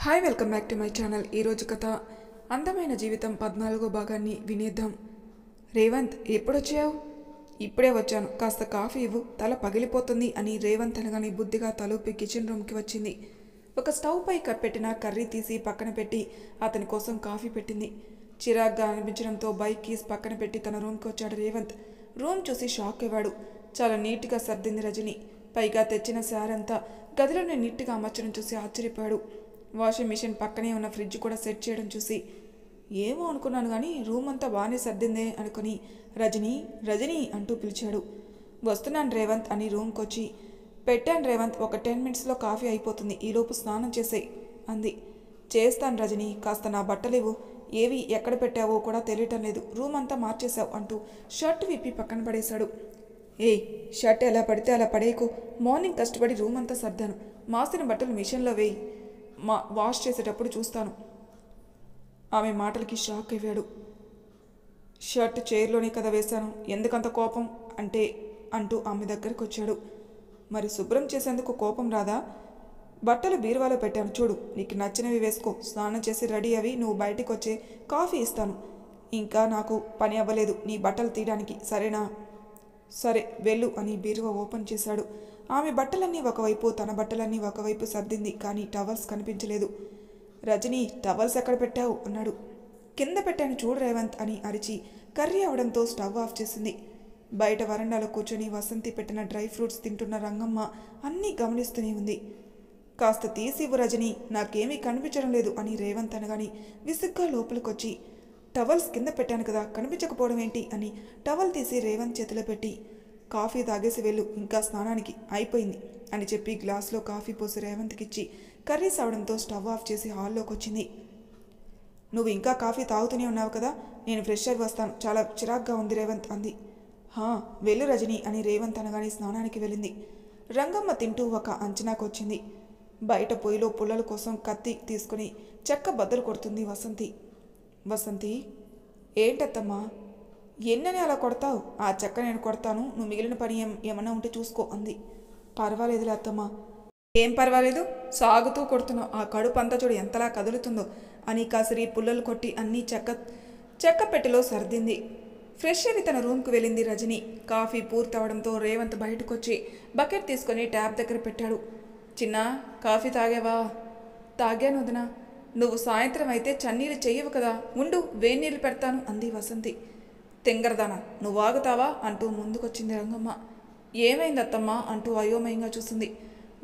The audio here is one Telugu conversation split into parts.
Hi welcome back to my channel. ఈరోజు కథ అందమైన జీవితం 14వ భాగాన్ని వినేద్దాం. రేవంత్, ఎప్పుడొచ్చావు? ఇప్పుడే వచ్చాను, కాస్త కాఫీ ఇవ్వు, తల పగిలిపోతుంది అని రేవంత్ అనగానే బుద్ధిగా తలూపి కిచెన్ రూమ్కి వచ్చింది. ఒక స్టవ్ పై పెట్టిన కర్రీ తీసి పక్కన పెట్టి అతని కోసం కాఫీ పెట్టింది. చిరాగ్గా అనిపించడంతో బైక్ కీస్ పక్కన పెట్టి తన రూమ్కి వచ్చాడు రేవంత్. రూమ్ చూసి షాక్ అయ్యాడు. చాలా నీట్గా సర్దింది రజని. పైగా తెచ్చిన శారంతా గదిలోనే నీట్గా అమర్చడం చూసి ఆశ్చర్యపోయాడు. వాషింగ్ మిషన్ పక్కనే ఉన్న ఫ్రిడ్జ్ కూడా సెట్ చేయడం చూసి ఏమో అనుకున్నాను కానీ రూమ్ అంతా బాగానే సర్దిందే అనుకుని రజని రజని అంటూ పిలిచాడు. వస్తున్నాను రేవంత్ అని రూమ్కి వచ్చి పెట్టాను రేవంత్, ఒక 10 మినిట్స్లో కాఫీ అయిపోతుంది, ఈలోపు స్నానం చేసేయి అంది. చేస్తాను రజని, కాస్త నా బట్టలేవు, ఏవి ఎక్కడ పెట్టావో కూడా తెలియటం లేదు, రూమ్ అంతా మార్చేశావు అంటూ షర్ట్ విప్పి పక్కన పడేశాడు. ఏయ్, షర్ట్ ఎలా పడితే అలా పడేయకు, మార్నింగ్ కష్టపడి రూమ్ అంతా సర్దాను, మాసిన బట్టలు మిషన్లో వేయి, వాష్ చేసేటప్పుడు చూస్తాను. ఆమె మాటలకి షాక్ అయ్యాడు. షర్ట్ చైర్లోనే కదా వేశాను, ఎందుకంత కోపం అంటూ ఆమె దగ్గరికి వచ్చాడు. మరి శుభ్రం చేసేందుకు కోపం రాదా? బట్టలు బీరువాలో పెట్టాను చూడు, నీకు నచ్చినవి వేసుకో, స్నానం చేసి రెడీ అవి నువ్వు బయటికి వచ్చే కాఫీ ఇస్తాను. ఇంకా నాకు పని అవ్వలేదు నీ బట్టలు తీయడానికి, సరేనా? సరే వెళ్ళు అని బీరువా ఓపెన్ చేశాడు. ఆమె బట్టలన్నీ ఒకవైపు, తన బట్టలన్నీ ఒకవైపు సర్దింది. కానీ టవల్స్ కనిపించలేదు. రజని, టవల్స్ ఎక్కడ పెట్టావు అన్నాడు. కింద పెట్టాను చూడు రేవంత్ అని అరిచి కర్రీ అవడంతో స్టవ్ ఆఫ్ చేసింది. బయట వరండాలో కూర్చొని వసంతి పెట్టిన డ్రై ఫ్రూట్స్ తింటున్న రంగమ్మ అన్నీ గమనిస్తూనే ఉంది. కాస్త తీసివ్వు రజని, నాకేమీ కనిపించడం లేదు అని రేవంత్ అనగాని విసుగ్గా లోపలికొచ్చి టవల్స్ కింద పెట్టాను కదా, కనిపించకపోవడం ఏంటి అని టవల్ తీసి రేవంత్ చేతిలో పెట్టి కాఫీ తాగేసి వెళ్ళు, ఇంకా స్నానానికి అయిపోయింది అని చెప్పి గ్లాస్లో కాఫీ పోసి రేవంత్కిచ్చి కర్రీస్ అవడంతో స్టవ్ ఆఫ్ చేసి హాల్లోకి వచ్చింది. నువ్వు ఇంకా కాఫీ తాగుతూనే ఉన్నావు కదా, నేను ఫ్రెష్ అయి వస్తాను, చాలా చిరాగ్గా ఉంది రేవంత్ అంది. వెళ్ళు రజని అని రేవంత్ అనగానే స్నానానికి వెళ్ళింది. రంగమ్మ తింటూ ఒక అంచనాకు వచ్చింది. బయట పొయ్యిలో పుల్లల కోసం కత్తి తీసుకుని చెక్క బద్దలు కొడుతుంది వసంతి. వసంతి, ఏంటత్తమ్మా, ఎన్నని అలా కొడతావు? ఆ చెక్క నేను కొడతాను, నువ్వు మిగిలిన పని ఏమన్నా ఉంటే చూసుకో అంది. పర్వాలేదులే అత్తమ్మా. ఏం పర్వాలేదు, సాగుతూ కొడుతున్నావు, ఆ కడుపు అంతా చూడు ఎంతలా కదులుతుందో అని కాసిరి పుల్లలు కొట్టి అన్నీ చెక్క పెట్టెలో సర్దింది. ఫ్రెష్ అవి తన రూమ్కి వెళ్ళింది రజని. కాఫీ పూర్తవడంతో రేవంత్ బయటకొచ్చి బకెట్ తీసుకొని ట్యాప్ దగ్గర పెట్టాడు. చిన్నా, కాఫీ తాగావా? తాగాను వదినా. నువ్వు సాయంత్రం అయితే చన్నీళ్ళు చెయ్యవు కదా, ఉండు వేన్నీళ్ళు పెడతాను అంది వసంతి. తెంగరదానా, నువ్వు ఆగుతావా అంటూ ముందుకొచ్చింది రంగమ్మ. ఏమైంది అత్తమ్మ అంటూ అయోమయంగా చూసింది.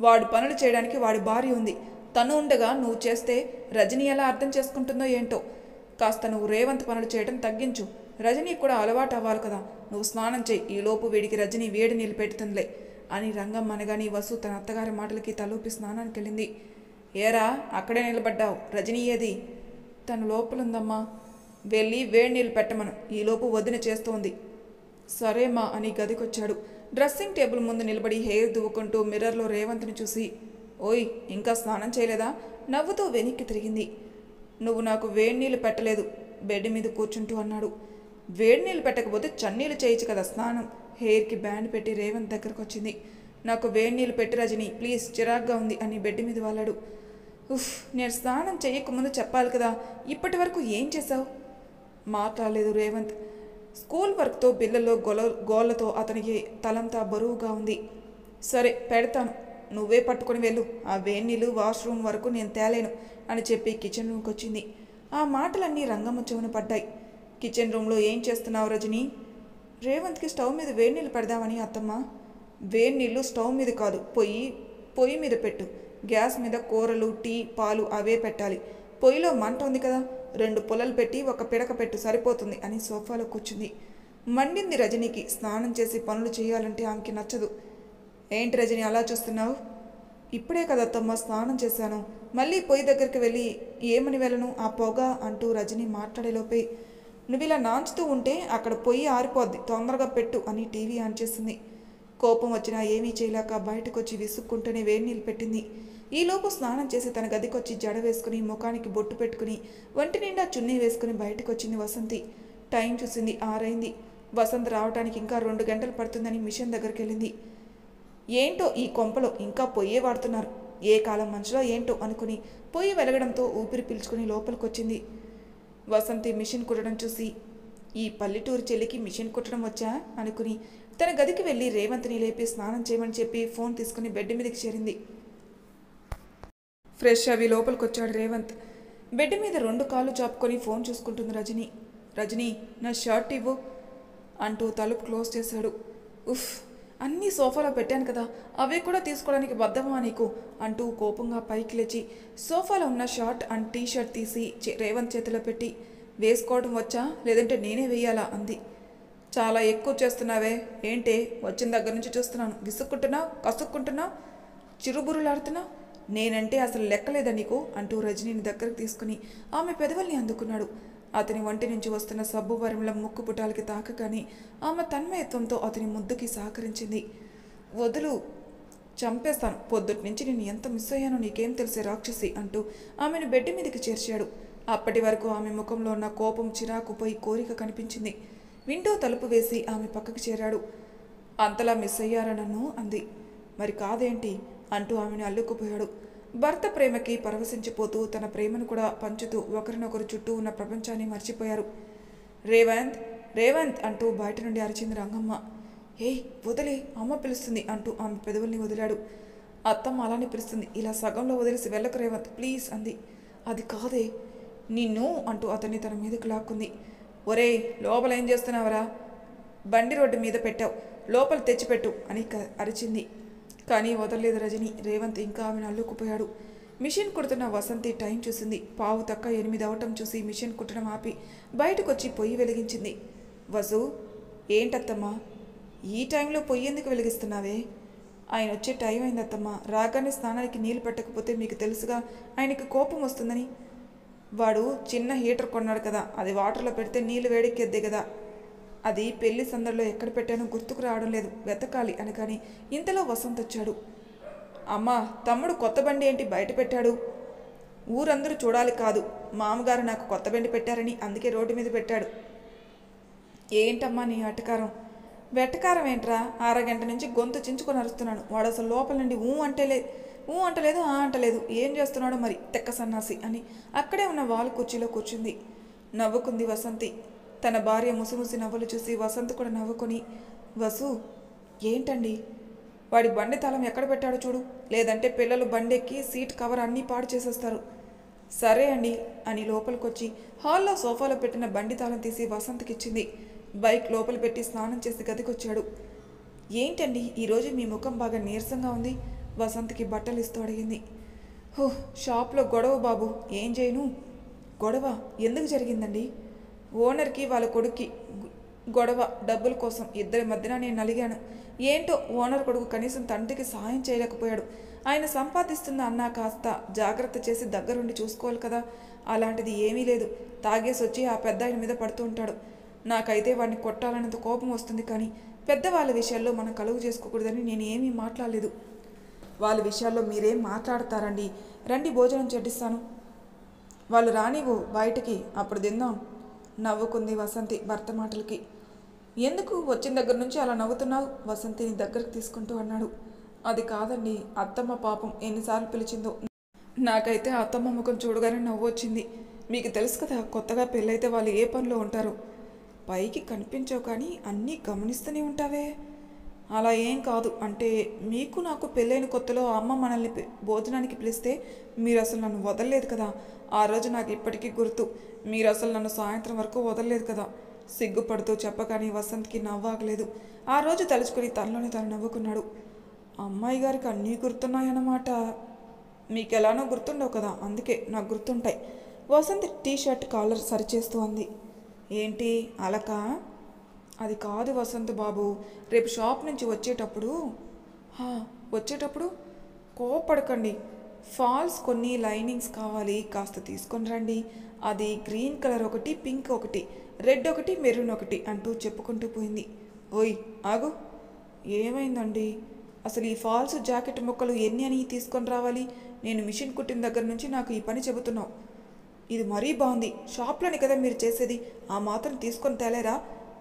వాడు పనులు చేయడానికి వాడి భార్య ఉంది, తను ఉండగా నువ్వు చేస్తే రజని ఎలా అర్థం చేసుకుంటుందో ఏంటో. కాస్త నువ్వు రేవంత్ పనులు చేయడం తగ్గించు, రజనీ కూడా అలవాటు అవ్వాలి కదా, నువ్వు స్నానం చేయి, ఈలోపు వీడికి రజని వేడి నీళ్ళు పెడుతుందిలే అని రంగమ్మ అనగాని వసు తన అత్తగారి మాటలకి తలూపి స్నానానికి వెళ్ళింది. ఏరా, అక్కడే నిలబడ్డావు, రజనీ ఏది? తను లోపలుందమ్మా, వెళ్ళి వేడి నీళ్ళు పెట్టమను, ఈలోపు వదిన చేస్తోంది. సరేమ్మా అని గదికొచ్చాడు. డ్రెస్సింగ్ టేబుల్ ముందు నిలబడి హెయిర్ దువ్వుకుంటూ మిర్రర్లో రేవంత్ని చూసి, ఓయ్, ఇంకా స్నానం చేయలేదా? నవ్వుతూ వెనక్కి తిరిగింది. నువ్వు నాకు వేడి నీళ్ళు పెట్టలేదు, బెడ్ మీద కూర్చుంటూ అన్నాడు. వేడి నీళ్ళు పెట్టకపోతే చన్నీళ్ళు చేయొచ్చు కదా స్నానం. హెయిర్కి బ్యాండ్ పెట్టి రేవంత్ దగ్గరకు వచ్చింది. నాకు వేడి నీళ్ళు పెట్టి రజని, ప్లీజ్, చిరాగ్గా ఉంది అని బెడ్ మీద వాలాడు. నేను స్నానం చేయకముందు చెప్పాలి కదా, ఇప్పటి వరకు ఏం చేశావు? మాట్లాడలేదు రేవంత్. స్కూల్ వర్క్తో బిళ్ళల్లో గోళ్లతో అతనికి తలంతా బరువుగా ఉంది. సరే పెడతాను, నువ్వే పట్టుకొని వెళ్ళు, ఆ వేన్నీళ్ళు వాష్రూమ్ వరకు నేను తేలేను అని చెప్పి కిచెన్ రూమ్కి వచ్చింది. ఆ మాటలన్నీ రంగమ్మ చెవున పడ్డాయి. కిచెన్ రూమ్లో ఏం చేస్తున్నావు రజని? రేవంత్కి స్టవ్ మీద వేడినీళ్ళు పెడదామని అత్తమ్మ. వేడినీళ్ళు స్టవ్ మీద కాదు, పొయ్యి మీద పెట్టు, గ్యాస్ మీద కూరలు, టీ, పాలు అవే పెట్టాలి, పొయ్యిలో మంట ఉంది కదా, 2 పుల్లలు పెట్టి ఒక పిడక పెట్టు, సరిపోతుంది అని సోఫాలో కూర్చుంది. మండింది రజనీకి. స్నానం చేసి పనులు చేయాలంటే ఆమెకి నచ్చదు. ఏంటి రజని అలా చూస్తున్నావు? ఇప్పుడే కదత్తమ్మ స్నానం చేశాను, మళ్ళీ పొయ్యి దగ్గరికి వెళ్ళి ఏమని వెళ్ళను, ఆ పొగ అంటూ రజని మాట్లాడేలోపే, నువ్వు ఇలా నాంచుతూ ఉంటే అక్కడ పొయ్యి ఆరిపోద్ది, తొందరగా పెట్టు అని టీవీ ఆన్ చేసింది. కోపం వచ్చినా ఏమీ చేయలేక బయటకు వచ్చి విసుక్కుంటూనే వేడినీళ్ళు పెట్టింది. ఈలోపు స్నానం చేసి తన గదికొచ్చి జడ వేసుకుని ముఖానికి బొట్టు పెట్టుకుని ఒంటి నిండా చున్నీ వేసుకుని బయటకు వచ్చింది వసంతి. టైం చూసింది 6 అయింది. వసంత్ రావడానికి ఇంకా 2 గంటలు పడుతుందని మిషన్ దగ్గరికి వెళ్ళింది. ఏంటో ఈ కొంపలో ఇంకా పొయ్యే వాడుతున్నారు, ఏ కాలం మనుషులో ఏంటో అనుకుని పొయ్యి వెలగడంతో ఊపిరి పీల్చుకుని లోపలికొచ్చింది. వసంతి మిషన్ కుట్టడం చూసి ఈ పల్లెటూరు చెల్లికి మిషన్ కుట్టడం వచ్చా అనుకుని తన గదికి వెళ్ళి రేవంత్ని లేపి స్నానం చేయమని చెప్పి ఫోన్ తీసుకుని బెడ్ మీదకి చేరింది. ఫ్రెష్ అవి లోపలికొచ్చాడు రేవంత్. బెడ్ మీద 2 కాళ్ళు చాపుకొని ఫోన్ చూసుకుంటుంది రజని. రజని, నా షర్ట్ ఇవ్వు అంటూ తలుపు క్లోజ్ చేశాడు. ఉఫ్, అన్నీ సోఫాలో పెట్టాను కదా, అవే కూడా తీసుకోవడానికి బద్దమా నీకు అంటూ కోపంగా పైకి లేచి సోఫాలో ఉన్న షర్ట్ అండ్ టీషర్ట్ తీసి రేవంత్ చేతిలో పెట్టి, వేసుకోవడం వచ్చా లేదంటే నేనే వేయాలా అంది. చాలా ఎక్కువ చేస్తున్నావే ఏంటే, వచ్చిన దగ్గర నుంచి చూస్తున్నాను, విసుక్కుంటున్నావు, కసుక్కుంటున్నావు, చిరుబురులాడుతున్నావు, నేనంటే అసలు లెక్కలేదా నీకు అంటూ రజనీని దగ్గరకు తీసుకుని ఆమె పెదవుల్ని అందుకున్నాడు. అతని వంటి నుంచి వస్తున్న సబ్బు పరిమళం ముక్కు పుటాలకి తాకగానే ఆమె తన్మయత్వంతో అతని ముద్దుకి సహకరించింది. వదులు, చంపేస్తాను, పొద్దుటి నుంచి నేను ఎంత మిస్ అయ్యానో నీకేం తెలిసే రాక్షసి అంటూ ఆమెను బెడ్ మీదకి చేర్చాడు. అప్పటి వరకు ఆమె ముఖంలో ఉన్న కోపం, చిరాకు పోయి కోరిక కనిపించింది. విండో తలుపు వేసి ఆమె పక్కకి చేరాడు. అంతలా మిస్ అయ్యారా నన్ను అంది. మరి కాదేంటి అంటూ ఆమెను అల్లుకుపోయాడు. భర్త ప్రేమకి పరవశించిపోతూ తన ప్రేమను కూడా పంచుతూ ఒకరినొకరు చుట్టూ ఉన్న ప్రపంచాన్ని మర్చిపోయారు. రేవంత్, రేవంత్ అంటూ బయట నుండి అరిచింది రంగమ్మ. ఏయ్ వదిలే, అమ్మ పిలుస్తుంది అంటూ ఆమె పెదవుల్ని వదిలాడు. అత్తమ్మ అలానే పిలుస్తుంది, ఇలా సగంలో వదిలేసి వెళ్ళకు రేవంత్ ప్లీజ్ అంది. అది కాదే, నిన్ను అంటూ అతన్ని తన మీదకి లాక్కుంది. ఒరే, లోపల ఏం చేస్తున్నావరా, బండి రోడ్డు మీద పెట్టావు, లోపల తెచ్చిపెట్టు అని అరిచింది. కానీ వదలలేదు రజని. రేవంత్ ఇంకా ఆమెను అల్లుకుపోయాడు. మిషన్ కుడుతున్న వసంతి టైం చూసింది. 7:15 అవటం చూసి మిషన్ కుట్టడం ఆపి బయటకొచ్చి పొయ్యి వెలిగించింది. వసు, ఏంటత్తమ్మా ఈ టైంలో పొయ్యి ఎందుకు వెలిగిస్తున్నావే? ఆయన వచ్చే టైం అయిందత్తమ్మా, రాగానే స్నానానికి నీళ్ళు పెట్టకపోతే మీకు తెలుసుగా ఆయనకి కోపం వస్తుందని. వాడు చిన్న హీటర్ కొన్నాడు కదా, అది వాటర్లో పెడితే నీళ్ళు వేడెక్కేద్దే కదా, అది పెళ్లి సందర్లో ఎక్కడ పెట్టానో గుర్తుకు రావడం లేదు, వెతకాలి అనగాని ఇంతలో వసంత్ వచ్చాడు. అమ్మా, తమ్ముడు కొత్త బండి ఏంటి బయట పెట్టాడు? ఊరందరూ చూడాలి కాదు, మామగారు నాకు కొత్త బండి పెట్టారని అందుకే రోడ్డు మీద పెట్టాడు. ఏంటమ్మా నీ అటకారం? వెటకారం ఏంట్రా, అరగంట నుంచి గొంతు చించుకొని అరుస్తున్నాను, వాడు అసలు లోపల నుండి ఊ అంటలేదు ఆ అంటలేదు, ఏం చేస్తున్నాడో మరి తెక్క సన్నాసి అని అక్కడే ఉన్న వాలు కుర్చీలో కూర్చుంది. నవ్వుకుంది వసంతి. తన భార్య ముసిముసి నవ్వులు చూసి వసంత్ కూడా నవ్వుకొని, వసు ఏంటండి, వాడి బండి తాళం ఎక్కడ పెట్టాడో చూడు, లేదంటే పిల్లలు బండెక్కి సీట్ కవర్ అన్నీ పాడు చేసేస్తారు. సరే అండి అని లోపలికొచ్చి హాల్లో సోఫాలో పెట్టిన బండి తాళం తీసి వసంత్కి ఇచ్చింది. బైక్ లోపల పెట్టి స్నానం చేసి గదికొచ్చాడు. ఏంటండి ఈరోజు మీ ముఖం బాగా నీరసంగా ఉంది, వసంత్కి బట్టలు ఇస్తూ అడిగింది. హో, షాప్లో గొడవ బాబు, ఏం చేయను. గొడవ ఎందుకు జరిగిందండి? ఓనర్కి వాళ్ళ కొడుక్కి గొడవ, డబ్బుల కోసం, ఇద్దరి మధ్యన నేను నలిగాను. ఏంటో ఓనర్ కొడుకు కనీసం తండ్రికి సహాయం చేయలేకపోయాడు. ఆయన సంపాదిస్తున్న అన్నా కాస్త జాగ్రత్త చేసి దగ్గరుండి చూసుకోవాలి కదా, అలాంటిది ఏమీ లేదు. తాగేసి వచ్చి ఆ పెద్ద ఆయన మీద పడుతూ ఉంటాడు. నాకైతే వాడిని కొట్టాలన్నంత కోపం వస్తుంది, కానీ పెద్దవాళ్ళ విషయాల్లో మనం కలుగు చేసుకోకూడదని నేను ఏమీ మాట్లాడలేదు. వాళ్ళ విషయాల్లో మీరేం మాట్లాడతారండి, రండి భోజనం చెడ్డిస్తాను. వాళ్ళు రానివ్వు బయటికి, అప్పుడు తిందాం నవ్వుకుంది వసంతి భర్త మాటలకి. ఎందుకు వచ్చిన దగ్గర నుంచి అలా నవ్వుతున్నావు? వసంతిని దగ్గరకు తీసుకుంటూ అన్నాడు. అది కాదండి, అత్తమ్మ పాపం ఎన్నిసార్లు పిలిచిందో. నాకైతే అత్తమ్మ ముఖం చూడగానే నవ్వు వచ్చింది. మీకు తెలుసు కదా, కొత్తగా పెళ్ళైతే వాళ్ళు ఏ పనిలో ఉంటారో. పైకి కనిపించవు కానీ అన్నీ గమనిస్తూనే ఉంటావే. అలా ఏం కాదు, అంటే మీకు నాకు పెళ్ళైన కొత్తలో అమ్మ మనల్ని భోజనానికి పిలిస్తే మీరు అసలు నన్ను వదలలేదు కదా. ఆ రోజు నాకు ఇప్పటికీ గుర్తు, మీరు అసలు నన్ను సాయంత్రం వరకు వదలలేదు కదా. సిగ్గుపడుతూ చెప్పగానే వసంత్కి నవ్వాగలేదు. ఆ రోజు తలుచుకుని తనలోనే తను నవ్వుకున్నాడు. అమ్మాయి గారికి అన్నీ గుర్తున్నాయన్నమాట. మీకెలానో గుర్తుండవు కదా, అందుకే నాకు గుర్తుంటాయి. వసంత్ టీషర్ట్ కాలర్ సరిచేస్తూ అంది. ఏంటి అలక? అది కాదు వసంత్ బాబు, రేపు షాప్ నుంచి వచ్చేటప్పుడు కోపడకండి, ఫాల్స్ కొన్ని లైనింగ్స్ కావాలి, కాస్త తీసుకొని రండి. అది గ్రీన్ కలర్ ఒకటి, పింక్ ఒకటి, రెడ్ ఒకటి, మెరూన్ ఒకటి అంటూ చెప్పుకుంటూ పోయింది. ఓయ్ ఆగు, ఏమైందండి? అసలు ఈ ఫాల్స్ జాకెట్ ముక్కలు ఎన్ని అని తీసుకొని రావాలి? నేను మిషన్ కుట్టిన దగ్గర నుంచి నాకు ఈ పని చెబుతున్నావు. ఇది మరీ బాగుంది, షాప్లోని కదా మీరు చేసేది, ఆ మాత్రం తీసుకొని తేలేరా?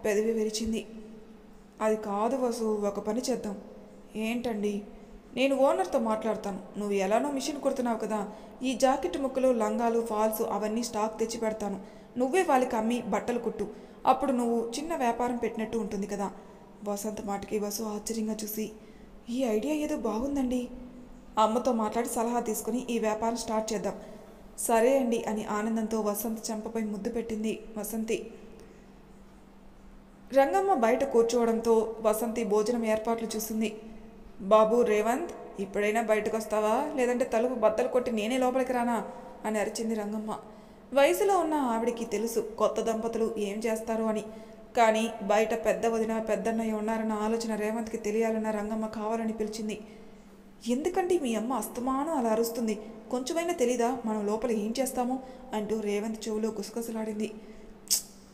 పెదవి విరిచింది. అది కాదు వసు, ఒక పని చేద్దాం. ఏంటండి? నేను ఓనర్తో మాట్లాడతాను. నువ్వు ఎలానో మిషన్ కుడుతున్నావు కదా, ఈ జాకెట్ ముక్కలు, లంగాలు, ఫాల్స్ అవన్నీ స్టాక్ తెచ్చి పెడతాను. నువ్వే వాళ్ళకి అమ్మి బట్టలు కుట్టు. అప్పుడు నువ్వు చిన్న వ్యాపారం పెట్టినట్టు ఉంటుంది కదా. వసంత్ మాటకి వసు ఆశ్చర్యంగా చూసి, ఈ ఐడియా ఏదో బాగుందండి. అమ్మతో మాట్లాడి సలహా తీసుకుని ఈ వ్యాపారం స్టార్ట్ చేద్దాం. సరే అండి అని ఆనందంతో వసంత్ చెంపపై ముద్దు పెట్టింది వసంతి. రంగమ్మ బయట కూర్చోవడంతో వసంతి భోజనం ఏర్పాట్లు చూసింది. బాబు రేవంత్, ఇప్పుడైనా బయటకు వస్తావా, లేదంటే తలుపు బద్దలు కొట్టి నేనే లోపలికి రానా అని అరిచింది రంగమ్మ. వయసులో ఉన్న ఆవిడికి తెలుసు కొత్త దంపతులు ఏం చేస్తారు అని. కానీ బయట పెద్ద వదిన పెద్దన్నయ్య ఉన్నారన్న ఆలోచన రేవంత్కి తెలియాలన్న రంగమ్మ కావాలని పిలిచింది. ఎందుకంటే మీ అమ్మ అస్తమానం అలా అరుస్తుంది, కొంచెమైనా తెలీదా మనం లోపల ఏం చేస్తామో అంటూ రేవంత్ చెవులో గుసగుసలాడింది.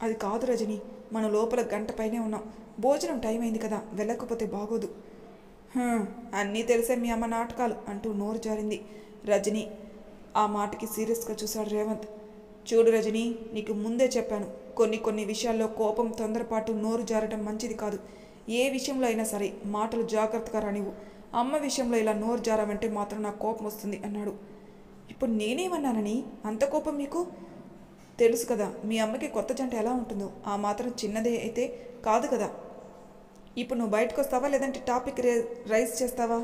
అది కాదు రజని, మనం లోపల గంట పైనే ఉన్నాం. భోజనం టైం అయింది కదా, వెళ్ళకపోతే బాగోదు. అన్నీ తెలిసే మీ అమ్మ నాటకాలు అంటూ నోరు జారింది రజని. ఆ మాటకి సీరియస్గా చూశాడు రేవంత్. చూడు రజని, నీకు ముందే చెప్పాను, కొన్ని విషయాల్లో కోపం, తొందరపాటు, నోరు జారటం మంచిది కాదు. ఏ విషయంలో అయినా సరే మాటలు జాగ్రత్తగా రానివ్వు. అమ్మ విషయంలో ఇలా నోరు జారామంటే మాత్రం నాకు కోపం వస్తుంది అన్నాడు. ఇప్పుడు నేనేమన్నానని అంత కోపం మీకు? తెలుసు కదా మీ అమ్మకి కొత్త జంట ఎలా ఉంటుందో, ఆ మాత్రం చిన్నదే అయితే కాదు కదా. ఇప్పుడు నువ్వు బయటకు వస్తావా, లేదంటే టాపిక్ రైజ్ చేస్తావా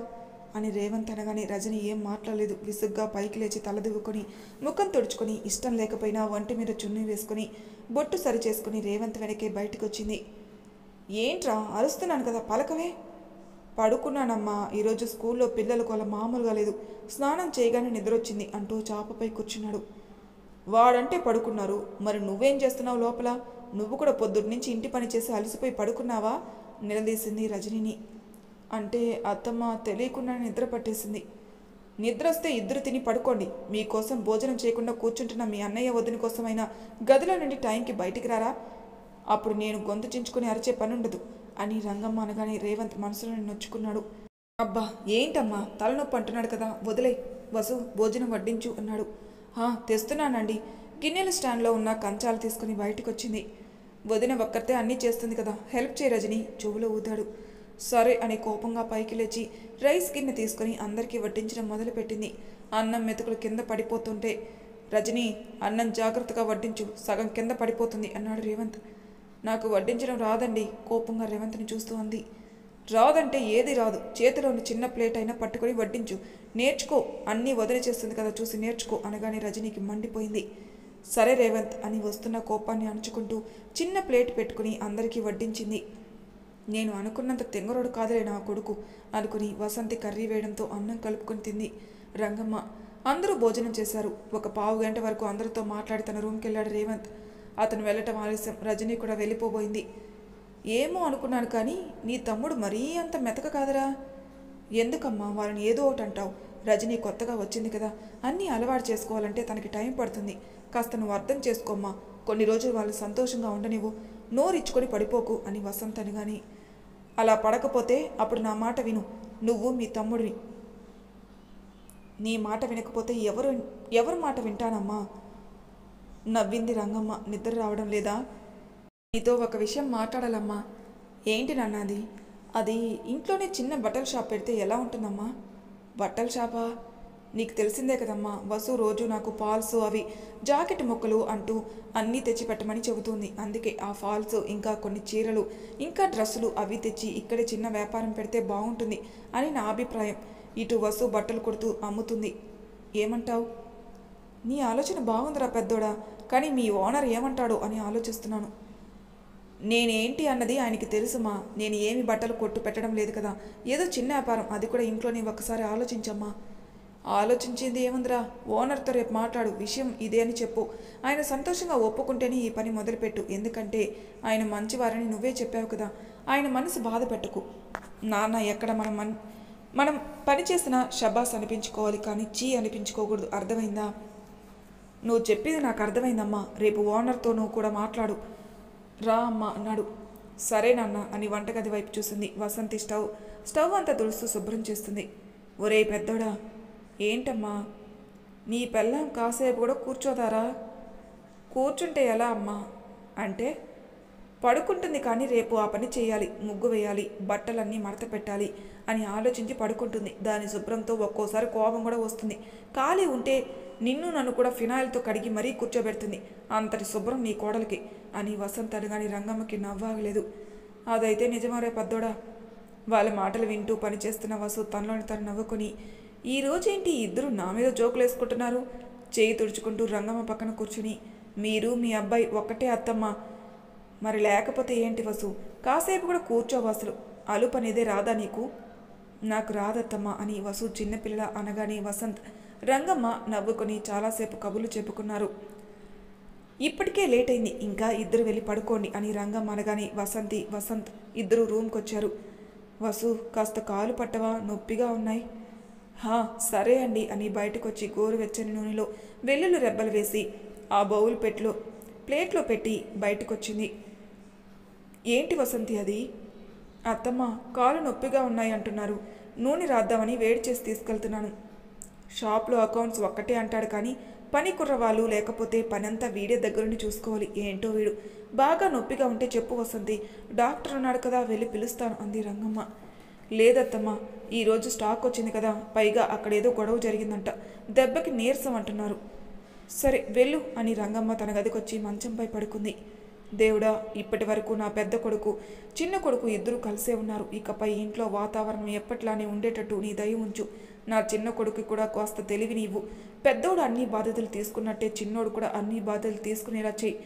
అని రేవంత్ అనగానే రజని ఏం మాట్లాడలేదు. విసుగ్గా పైకి లేచి తలదివ్వుకొని ముఖం తుడుచుకొని ఇష్టం లేకపోయినా వంటి మీద చున్నీ వేసుకొని బొట్టు సరి చేసుకుని రేవంత్ వెనకే బయటకు వచ్చింది. ఏంట్రా అరుస్తున్నాను కదా, పలకవే. పడుకున్నానమ్మా, ఈరోజు స్కూల్లో పిల్లలకు అలా మామూలుగా లేదు, స్నానం చేయగానే నిద్రొచ్చింది అంటూ చాపపై కూర్చున్నాడు. వాడంటే పడుకున్నారు, మరి నువ్వేం చేస్తున్నావు లోపల? నువ్వు కూడా పొద్దున్నుంచి ఇంటి పని చేసి అలసిపోయి పడుకున్నావా నిలదీసింది రజనిని. అంటే అత్తమ్మ తెలియకుండా నిద్ర పట్టేసింది. నిద్ర వస్తే ఇద్దరు తిని పడుకోండి. మీకోసం భోజనం చేయకుండా కూర్చుంటున్న మీ అన్నయ్య వదిన కోసమైనా గదిలో నుండి టైంకి బయటికి రారా, అప్పుడు నేను గొంతు చించుకొని అరిచే పనుండదు అని రంగమ్మ అనగానే రేవంత్ మనసులో నొచ్చుకున్నాడు. అబ్బా ఏంటమ్మా, తలనొప్పి అంటున్నాడు కదా, వదిలే. వసు భోజనం వడ్డించు అన్నాడు. తెస్తున్నానండి. గిన్నెల స్టాండ్లో ఉన్న కంచాలు తీసుకుని బయటకు వచ్చింది. వదిన ఒక్కరితే అన్నీ చేస్తుంది కదా, హెల్ప్ చేయి రజని చెవులో ఊదాడు. సరే అని కోపంగా పైకి లేచి రైస్ గిన్నె తీసుకుని అందరికీ వడ్డించడం మొదలుపెట్టింది. అన్నం మెతుకులు కింద పడిపోతుంటే, రజని అన్నం జాగ్రత్తగా వడ్డించు, సగం కింద పడిపోతుంది అన్నాడు రేవంత్. నాకు వడ్డించడం రాదండి కోపంగా రేవంత్ని చూస్తూ అంది. రాదంటే ఏది రాదు, చేతిలో ఉన్న చిన్న ప్లేట్ అయినా పట్టుకొని వడ్డించు, నేర్చుకో, అన్నీ వదిలి చేస్తుంది కదా చూసి నేర్చుకో అనగానే రజనీకి మండిపోయింది. సరే రేవంత్ అని వస్తున్న కోపాన్ని అణుచుకుంటూ చిన్న ప్లేట్ పెట్టుకుని అందరికీ వడ్డించింది. నేను అనుకున్నంత తెంగరోడు కాదులే నా కొడుకు అనుకుని వసంతి కర్రీ వేయడంతో అన్నం కలుపుకొని తింది రంగమ్మ. అందరూ భోజనం చేశారు. ఒక పావు గంట వరకు అందరితో మాట్లాడి తన రూమ్కి వెళ్ళాడు రేవంత్. అతను వెళ్ళటం ఆలస్యం. రజనీ కూడా వెళ్ళిపోబోయింది. ఏమో అనుకున్నాను కానీ నీ తమ్ముడు మరీ అంత మెతక కాదరా. ఎందుకమ్మా వాళ్ళని ఏదో ఒకటి అంటావు? రజనీ కొత్తగా వచ్చింది కదా, అన్నీ అలవాటు చేసుకోవాలంటే తనకి టైం పడుతుంది. కాస్త నువ్వు అర్థం చేసుకోమ్మా, కొన్ని రోజులు వాళ్ళు సంతోషంగా ఉండనివ్వు, నోరిచ్చుకొని పడిపోకు అని వసంత్ అనగాని, అలా పడకపోతే అప్పుడు నా మాట విను, నువ్వు మీ తమ్ముడిని. నీ మాట వినకపోతే ఎవరు మాట వింటానమ్మా నవ్వింది రంగమ్మ. నిద్ర రావడం లేదా? నీతో ఒక విషయం మాట్లాడాలమ్మా. ఏంటి నాన్నది? అది ఇంట్లోనే చిన్న బట్టల షాప్ పెడితే ఎలా ఉంటుందమ్మా? బట్టల షాపా? నీకు తెలిసిందే కదమ్మా, వసు రోజు నాకు ఫాల్స్ అవి జాకెట్ ముక్కలు అంటూ అన్నీ తెచ్చిపెట్టమని చెబుతుంది. అందుకే ఆ ఫాల్స్ ఇంకా కొన్ని చీరలు ఇంకా డ్రెస్సులు అవి తెచ్చి ఇక్కడే చిన్న వ్యాపారం పెడితే బాగుంటుంది అని నా అభిప్రాయం. ఇటు వసు బట్టలు కుడుతూ అమ్ముతుంది. ఏమంటావు? నీ ఆలోచన బాగుందిరా పెద్దోడా, కానీ మీ ఓనర్ ఏమంటాడో అని ఆలోచిస్తున్నాను. నేనేంటి అన్నది ఆయనకి తెలుసుమా. నేను ఏమి బట్టలు కొట్టు పెట్టడం లేదు కదా, ఏదో చిన్న వ్యాపారం, అది కూడా ఇంట్లోనే. ఒక్కసారి ఆలోచించమ్మా. ఆలోచించింది ఏముందిరా, ఓనర్తో రేపు మాట్లాడు, విషయం ఇదే అని చెప్పు. ఆయన సంతోషంగా ఒప్పుకుంటేనే ఈ పని మొదలుపెట్టు. ఎందుకంటే ఆయన మంచివారని నువ్వే చెప్పావు కదా. ఆయన మనసు బాధ పెట్టకు నాన్న. ఎక్కడ మనం పని చేసిన షబాస్ అనిపించుకోవాలి, కానీ చీ అనిపించుకోకూడదు. అర్థమైందా? నువ్వు చెప్పింది నాకు అర్థమైందమ్మా. రేపు ఓనర్తో నువ్వు కూడా మాట్లాడు రా అమ్మా అన్నాడు. సరే నాన్న అని వంటగది వైపు చూసింది. వసంతి స్టవ్ అంతా తుడుస్తూ శుభ్రం చేస్తుంది. ఒరే పెద్దోడా. ఏంటమ్మా? నీ పెళ్ళం కాసేపు కూడా కూర్చోదారా? కూర్చుంటే ఎలా అమ్మా? అంటే పడుకుంటుంది కానీ రేపు ఆ పని చేయాలి, ముగ్గు వేయాలి, బట్టలన్నీ మడత పెట్టాలి అని ఆలోచించి పడుకుంటుంది. దాని శుభ్రంతో ఒక్కోసారి కోపం కూడా వస్తుంది. ఖాళీ ఉంటే నిన్ను నన్ను కూడా ఫినాయిల్తో కడిగి మరీ కూర్చోబెడుతుంది. అంతటి శుభ్రం నీ కోడలికి అని వసంత్ అడగాని రంగమ్మకి నవ్వాగలేదు. అదైతే నిజమారే పద్దోడా. వాళ్ళ మాటలు వింటూ పనిచేస్తున్న వసు తనలోని తను నవ్వుకొని, ఈరోజేంటి ఇద్దరు నా మీద జోకులు వేసుకుంటున్నారు? చేయి తుడుచుకుంటూ రంగమ్మ పక్కన కూర్చుని, మీరు మీ అబ్బాయి ఒక్కటే అత్తమ్మ, మరి లేకపోతే ఏంటి వసు? కాసేపు కూడా కూర్చోవు అసలు. అలుపు అనేదే రాదా నీకు? నాకు రాదత్తమ్మ అని వసు చిన్నపిల్లల అనగానే వసంత్ రంగమ్మ నవ్వుకొని చాలాసేపు కబుర్లు చెప్పుకున్నారు. ఇప్పటికే లేట్ అయింది, ఇంకా ఇద్దరు వెళ్ళి పడుకోండి అని రంగమ్మ అనగానే వసంత్ ఇద్దరు రూమ్కి వచ్చారు. వసు, కాస్త కాలు పట్టవా, నొప్పిగా ఉన్నాయి. హా సరే అండి అని బయటకు వచ్చి గోరువెచ్చని నూనెలో వెల్లుల్లి రెబ్బలు వేసి ఆ బౌల్ ప్లేట్లో పెట్టి బయటకొచ్చింది. ఏంటి వసంతి అది? అత్తమ్మ, కాలు నొప్పిగా ఉన్నాయి అంటున్నారు, నూనె రాద్దామని వేడి చేసి తీసుకెళ్తున్నాను. షాప్లో అకౌంట్స్ ఒక్కటే అంటాడు కానీ పని కుర్రవాళ్ళు లేకపోతే పనంతా వీడే దగ్గరుండి చూసుకోవాలి. ఏంటో వీడు. బాగా నొప్పిగా ఉంటే చెప్పు వసంతి, డాక్టర్ ఉన్నాడు కదా, వెళ్ళి పిలుస్తాను అంది రంగమ్మ. లేదత్తమ్మ, ఈరోజు స్టాక్ వచ్చింది కదా, పైగా అక్కడేదో గొడవ జరిగిందంట, దెబ్బకి నీరసం అంటున్నారు. సరే వెళ్ళు అని రంగమ్మ తన గదికొచ్చి మంచంపై పడుకుంది. దేవుడా, ఇప్పటి వరకు నా పెద్ద కొడుకు చిన్న కొడుకు ఇద్దరూ కలిసే ఉన్నారు. ఇకపై ఇంట్లో వాతావరణం ఎప్పట్లానే ఉండేటట్టు నీ దయ ఉంచు. నా చిన్న కొడుకు కూడా కాస్త తెలివి నీవు. పెద్దోడు అన్ని బాధ్యతలు తీసుకున్నట్టే చిన్నోడు కూడా అన్ని బాధ్యతలు తీసుకునేలా చెయ్యి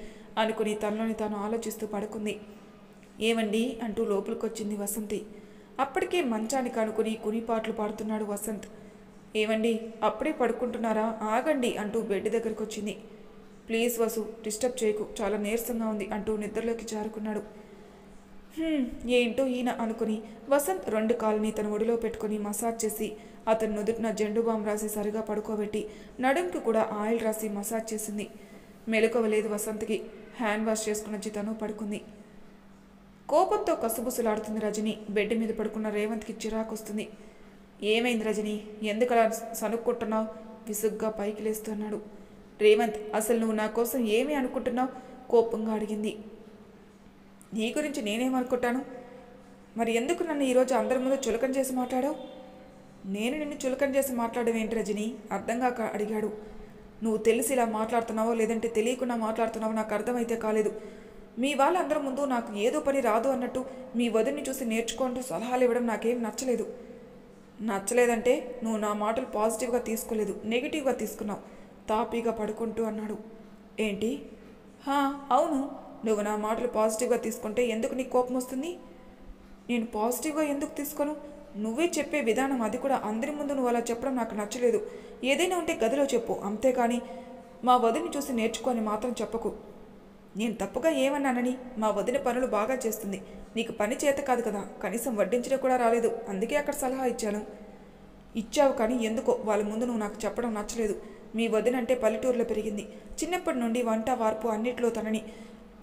అనుకుని తనలోని తాను ఆలోచిస్తూ పడుకుంది. ఏమండి అంటూ లోపలికొచ్చింది వసంతి. అప్పటికే మంచానికి అనుకుని కునిపాట్లు పాడుతున్నాడు వసంత్. ఏమండి, అప్పుడే పడుకుంటున్నారా? ఆగండి అంటూ బెడ్ దగ్గరికి వచ్చింది. ప్లీజ్ వసు, డిస్టర్బ్ చేయకు, చాలా నీరసంగా ఉంది అంటూ నిద్రలోకి జారుకున్నాడు. ఏంటో ఈయన అనుకుని వసంత్ 2 కాళ్ళని తన ఒడిలో పెట్టుకుని మసాజ్ చేసి అతను నుదుటిన జెండు బామ్ రాసి సరిగా పడుకోబెట్టి నడుంకి కూడా ఆయిల్ రాసి మసాజ్ చేసింది. మెలకువలేదు వసంత్కి. హ్యాండ్ వాష్ చేసుకుని తను పడుకుంది. కోపంతో కసుబుసులాడుతుంది రజని. బెడ్ మీద పడుకున్న రేవంత్కి చిరాకొస్తుంది. ఏమైంది రజని, ఎందుకలా సనుక్కుంటున్నావు? విసుగ్గా పైకి లేస్తున్నాడు. రేవంత్, అసలు నువ్వు నా కోసం ఏమీ అనుకుంటున్నావు? కోపంగా అడిగింది. నీ గురించి నేనేమనుకుంటాను? మరి ఎందుకు నన్ను ఈరోజు అందరి ముందు చులకన చేసి మాట్లాడావు? నేను నిన్ను చులకన చేసి మాట్లాడడం ఏంటి రజని? అర్థం కాక అడిగాడు. నువ్వు తెలిసి ఇలా మాట్లాడుతున్నావో లేదంటే తెలియకుండా మాట్లాడుతున్నావో నాకు అర్థమైతే కాలేదు. మీ వాళ్ళందరి ముందు నాకు ఏదో పని రాదు అన్నట్టు మీ వదిని చూసి నేర్చుకుంటూ సలహాలు ఇవ్వడం నాకేం నచ్చలేదు. నచ్చలేదంటే నువ్వు నా మాటలు పాజిటివ్గా తీసుకోలేదు, నెగిటివ్గా తీసుకున్నావు. తాపీగా పడుకుంటూ అన్నాడు. ఏంటి? అవును, నువ్వు నా మాటలు పాజిటివ్గా తీసుకుంటే ఎందుకు నీకు కోపం వస్తుంది? నేను పాజిటివ్గా ఎందుకు తీసుకోను? నువ్వే చెప్పే విధానం, అది కూడా అందరి ముందు నువ్వు అలా చెప్పడం నాకు నచ్చలేదు. ఏదైనా ఉంటే గదిలో చెప్పు, అంతేకాని మా వదిని చూసి నేర్చుకొని మాత్రం చెప్పకు. నేను తప్పుగా ఏమన్నానని? మా వదిన పనులు బాగా చేస్తుంది. నీకు పని చేత కాదు కదా, కనీసం వడ్డించడం కూడా రాలేదు. అందుకే అక్కడ సలహా ఇచ్చావు కానీ ఎందుకో వాళ్ళ ముందు నువ్వు నాకు చెప్పడం నచ్చలేదు. మీ వదినంటే పల్లెటూరులో పెరిగింది. చిన్నప్పటి నుండి వంట వార్పు అన్నిట్లో తనని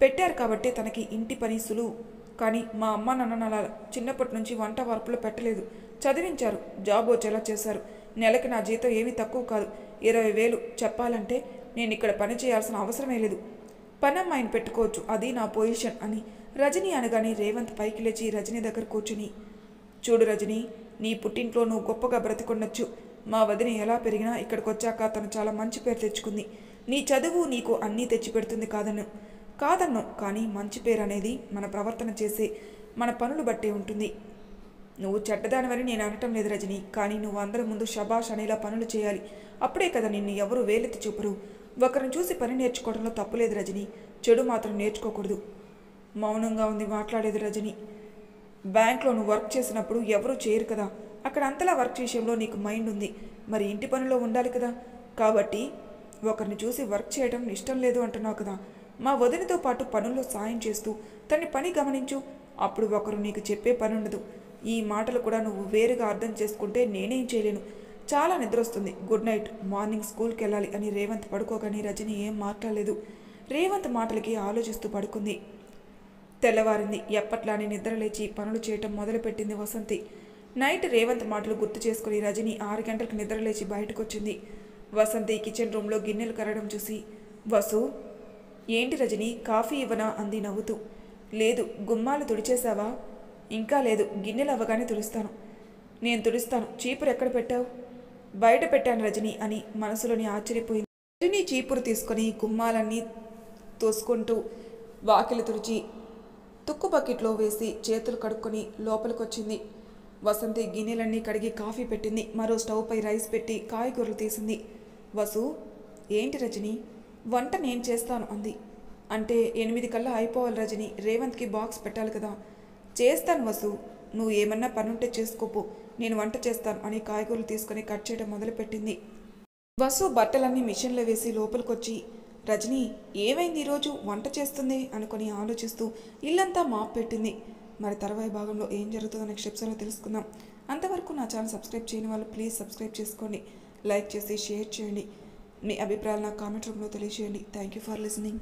పెట్టారు కాబట్టి తనకి ఇంటి పని సులువు. కానీ మా అమ్మ నాన్న అలా చిన్నప్పటి నుంచి వంట వార్పులో పెట్టలేదు. చదివించారు, జాబ్ వచ్చేలా చేశారు. నెలకి నా జీతం ఏమీ తక్కువ కాదు, 20,000. చెప్పాలంటే నేను ఇక్కడ పని చేయాల్సిన అవసరమే లేదు. పనమ్మాయిని పెట్టుకోవచ్చు, అది నా పొజిషన్ అని రజని అనగానే రేవంత్ పైకి లేచి రజని దగ్గర కూర్చుని, చూడు రజని, నీ పుట్టింట్లో నువ్వు గొప్పగా బ్రతికొండొచ్చు. మా వదిన ఎలా పెరిగినా ఇక్కడికి వచ్చాక తను చాలా మంచి పేరు తెచ్చుకుంది. నీ చదువు నీకు అన్నీ తెచ్చిపెడుతుంది కాదన్ను కానీ మంచి పేరు అనేది మన ప్రవర్తన చేసే మన పనులు బట్టే ఉంటుంది. నువ్వు చెడ్డదానివని నేను అనటం లేదు రజని, కానీ నువ్వు అందరి ముందు షబాష్ అనేలా పనులు చేయాలి. అప్పుడే కదా నిన్ను ఎవరు వేలెత్తి చూపరు. ఒకరిని చూసి పని నేర్చుకోవడంలో తప్పులేదు రజని, చెడు మాత్రం నేర్చుకోకూడదు. మౌనంగా ఉంది, మాట్లాడేది రజని. బ్యాంక్లో నువ్వు వర్క్ చేసినప్పుడు ఎవరూ చేయరు కదా, అక్కడ అంతలా వర్క్ విషయంలో నీకు మైండ్ ఉంది. మరి ఇంటి పనిలో ఉండాలి కదా, కాబట్టి ఒకరిని చూసి వర్క్ చేయడం ఇష్టం లేదు అంటున్నావు కదా. మా వదినతో పాటు పనుల్లో సాయం చేస్తూ తన పని గమనించు, అప్పుడు ఒకరు నీకు చెప్పే పని ఉండదు. ఈ మాటలు కూడా నువ్వు వేరుగా అర్థం చేసుకుంటే నేనేం చేయలేను. చాలా నిద్ర వస్తుంది, గుడ్ నైట్, మార్నింగ్ స్కూల్కి వెళ్ళాలి అని రేవంత్ పడుకోగానే రజని ఏం మాట్లాడలేదు. రేవంత్ మాటలకి ఆలోచిస్తూ పడుకుంది. తెల్లవారింది. ఎప్పట్లానే నిద్ర లేచి పనులు చేయటం మొదలుపెట్టింది వసంతి. నైట్ రేవంత్ మాటలు గుర్తు చేసుకుని రజని 6 గంటలకు నిద్ర లేచి బయటకు వచ్చింది. వసంతి కిచెన్ రూమ్లో గిన్నెలు కరగడం చూసి, వసు, ఏంటి రజని, కాఫీ ఇవ్వనా అంది నవ్వుతూ. లేదు. గుమ్మాలు తుడిచేశావా? ఇంకా లేదు. గిన్నెలు అవ్వగానే తుడుస్తాను. నేను తుడుస్తాను. చీపురు ఎక్కడ పెట్టావు? బయట పెట్టాను రజని అని మనసులోని ఆశ్చర్యపోయింది. రజని చీపురు తీసుకొని గుమ్మాలన్నీ తోసుకుంటూ వాకిలి తుడిచి తుక్కు బకెట్లో వేసి చేతులు కడుక్కొని లోపలికొచ్చింది. వసంతి గిన్నెలన్నీ కడిగి కాఫీ పెట్టింది. మరో స్టవ్పై రైస్ పెట్టి కాయగూరలు తీసింది. వసు, ఏంటి రజని? వంట నేను చేస్తాను అంది. అంటే 8 కల్లా అయిపోవాలి రజని. రేవంత్కి బాక్స్ పెట్టాలి కదా. చేస్తాను వసు, నువ్వు ఏమన్నా పనుంటే చేసుకోపో, నేను వంట చేస్తాను అని కాయగూరలు తీసుకొని కట్ చేయడం మొదలుపెట్టింది. వసు బట్టలన్నీ మిషన్లో వేసి లోపలికొచ్చి, రజని ఏమైంది ఈరోజు వంట చేస్తుంది అనుకొని ఆలోచిస్తూ ఇల్లంతా మాప్ పెట్టింది. మరి తర్వాయి భాగంలో ఏం జరుగుతుందో నెక్స్ట్ ఎపిసోడ్లో తెలుసుకుందాం. అంతవరకు నా ఛానల్ సబ్స్క్రైబ్ చేయని వాళ్ళు ప్లీజ్ సబ్స్క్రైబ్ చేసుకోండి, లైక్ చేసి షేర్ చేయండి. మీ అభిప్రాయాలు నా కామెంట్ రూమ్లో తెలియజేయండి. Thank you for listening.